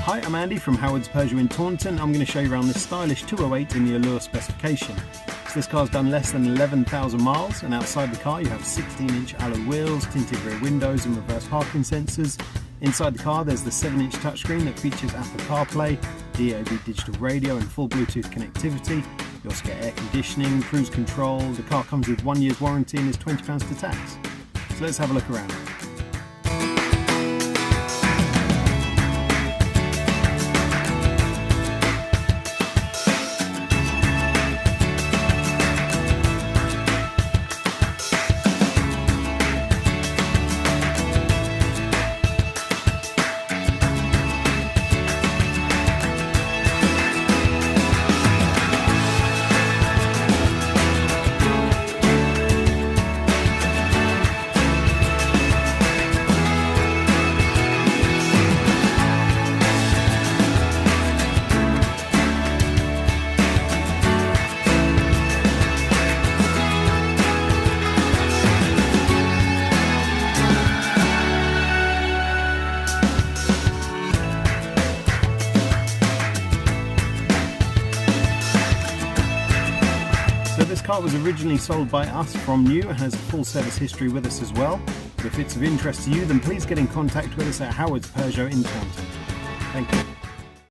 Hi, I'm Andy from Howard's Peugeot in Taunton. I'm going to show you around this stylish 208 in the Allure specification. So this car's done less than 11,000 miles, and outside the car you have 16-inch alloy wheels, tinted rear windows and reverse parking sensors. Inside the car there's the 7-inch touchscreen that features Apple CarPlay, DAB digital radio and full Bluetooth connectivity. You also get air conditioning, cruise control. The car comes with 1 year's warranty and is £20 to tax. So let's have a look around. So this car was originally sold by us from new and has a full service history with us as well. So if it's of interest to you, then please get in contact with us at Howard's Peugeot in Taunton. Thank you.